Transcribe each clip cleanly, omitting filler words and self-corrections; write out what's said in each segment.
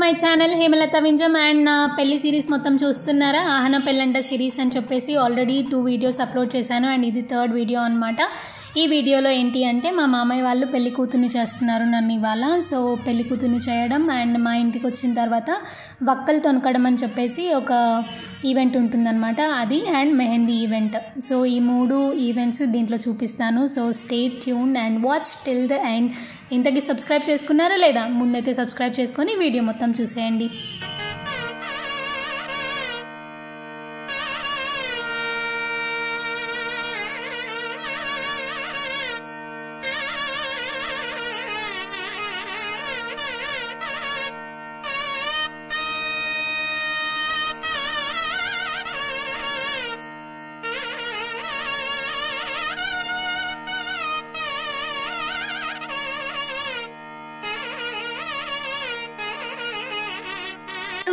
My channel Hemalatha Vinjam and నా పెళ్లి series మొత్తం చూస్తున్నారా. ఆహన పెళ్ళంట సిరీస్ అని చెప్పేసి ఆల్రెడీ 2 వీడియోస్ అప్లోడ్ చేశాను అండ్ ఇది 3rd వీడియో అనమాట. ఈ వీడియోలో ఏంటి అంటే మా మామయ్య వాళ్ళు పెళ్లి కూతుర్ని చేస్తున్నారు నన్ను ఇవాళ. సో పెళ్లి కూతుర్ని చేయడం అండ్ మా ఇంటికి వచ్చిన తర్వాత వక్కలు తొనకడం అని చెప్పేసి ఒక ఈవెంట్ ఉంటుందన్నమాట, అది అండ్ మెహందీ ఈవెంట్. సో ఈ 3 ఈవెంట్స్ దీంట్లో చూపిస్తాను. So stay tuned and watch till the end. ఇంతకీ సబ్స్క్రైబ్ చేసుకున్నారా లేదా? ముందైతే సబ్స్క్రైబ్ చేసుకొని వీడియో మొత్తం చూసేయండి.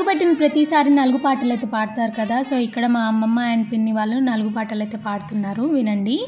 పట్టిన ప్రతిసారి 4 పాటలు అయితే పాడతారు కదా. సో ఇక్కడ మా అమ్మమ్మ అండ్ పిన్ని వాళ్ళు 4 పాటలు అయితే పాడుతున్నారు, వినండి.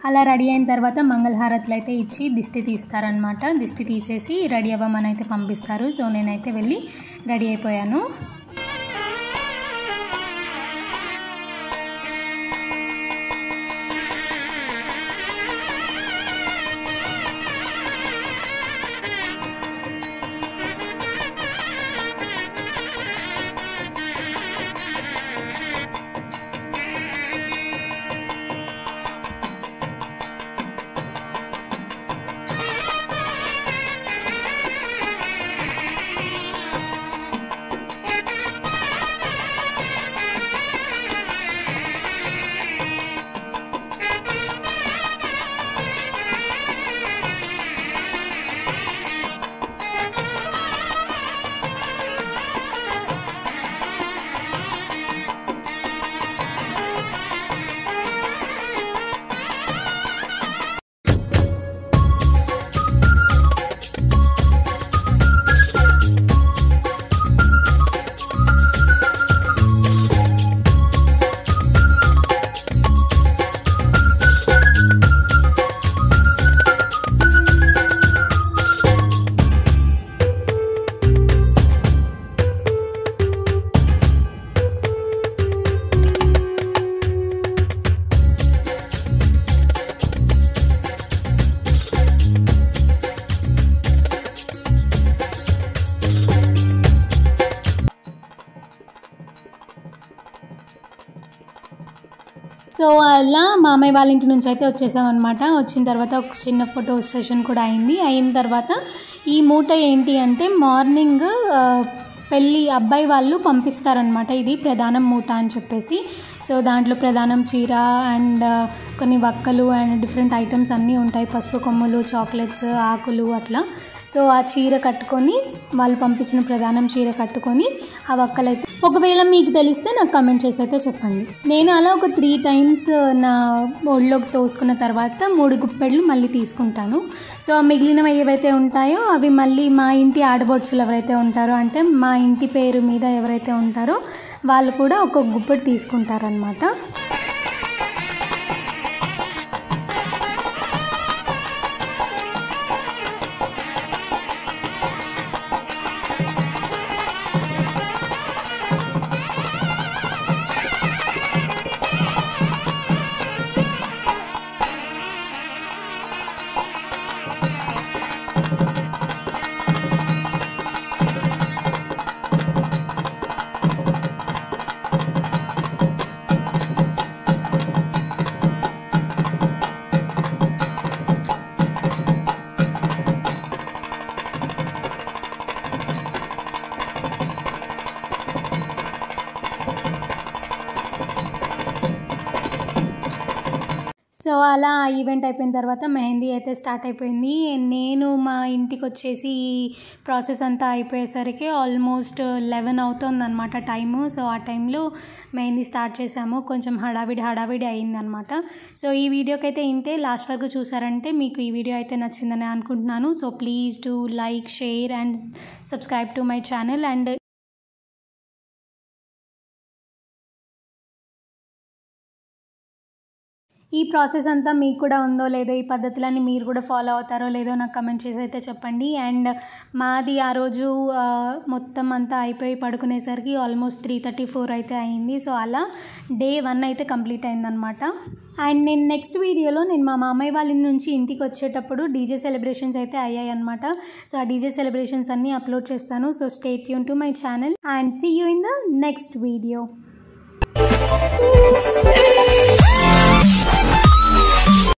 అలా రెడీ అయిన తర్వాత మంగళహారతులు అయితే ఇచ్చి దిష్టి తీస్తారనమాట. దిష్టి తీసేసి రెడీ అవ్వమని అయితే పంపిస్తారు. సో నేనైతే వెళ్ళి రెడీ అయిపోయాను. సో అలా మామయ్య వాళ్ళ ఇంటి నుంచి అయితే వచ్చేసామన్నమాట. వచ్చిన తర్వాత ఒక చిన్న ఫోటో సెషన్ కూడా అయింది. అయిన తర్వాత ఈ మూట ఏంటి అంటే మార్నింగ్ పెళ్ళి అబ్బాయి వాళ్ళు పంపిస్తారనమాట. ఇది ప్రధానం మూట అని చెప్పేసి. సో దాంట్లో ప్రధానం చీర అండ్ కొన్ని వక్కలు అండ్ డిఫరెంట్ ఐటమ్స్ అన్నీ ఉంటాయి, పసుపు కొమ్ములు, చాక్లెట్స్, ఆకులు అట్లా. సో ఆ చీర కట్టుకొని వాళ్ళు పంపించిన ప్రధానం చీర కట్టుకొని ఆ వక్కలైతే, ఒకవేళ మీకు తెలిస్తే నాకు కమెంట్ చేసి అయితే చెప్పండి. నేను అలా ఒక 3 టైమ్స్ నా ఒళ్ళోకి తోసుకున్న తర్వాత 3 గుప్పెళ్ళు మళ్ళీ తీసుకుంటాను. సో మిగిలినవి ఏవైతే ఉంటాయో అవి మళ్ళీ మా ఇంటి ఆడబొడుచులు ఎవరైతే ఉంటారో, అంటే మా ఇంటి పేరు మీద ఎవరైతే ఉంటారో వాళ్ళు కూడా ఒక గుప్పెడు తీసుకుంటారనమాట. సో అలా ఈవెంట్ అయిపోయిన తర్వాత మెహందీ అయితే స్టార్ట్ అయిపోయింది. నేను మా ఇంటికి వచ్చేసి ఈ ప్రాసెస్ అంతా అయిపోయేసరికి ఆల్మోస్ట్ 11 అవుతుందన్నమాట టైము. సో ఆ టైంలో మెహందీ స్టార్ట్ చేసాము. కొంచెం హడావిడి అయిందనమాట. సో ఈ వీడియోకి అయితే ఇంతే. లాస్ట్ వరకు చూసారంటే మీకు ఈ వీడియో అయితే నచ్చిందని అనుకుంటున్నాను. So please do like, share and subscribe to my channel. And ఈ ప్రాసెస్ అంతా మీకు కూడా ఉందో లేదో, ఈ పద్ధతులన్నీ మీరు కూడా ఫాలో అవుతారో లేదో నాకు కమెంట్ చేసి అయితే చెప్పండి. అండ్ మాది ఆ రోజు మొత్తం అంతా అయిపోయి పడుకునేసరికి ఆల్మోస్ట్ 3:34 అయితే అయింది. సో అలా డే 1 అయితే కంప్లీట్ అయిందనమాట. అండ్ నేను నెక్స్ట్ వీడియోలో నేను మా మామయ్య వాళ్ళ నుంచి ఇంటికి వచ్చేటప్పుడు డీజే సెలబ్రేషన్స్ అయితే అయ్యాయి అనమాట. సో ఆ డీజే సెలబ్రేషన్స్ అన్నీ అప్లోడ్ చేస్తాను. So stay tune to my channel and see you in the next video.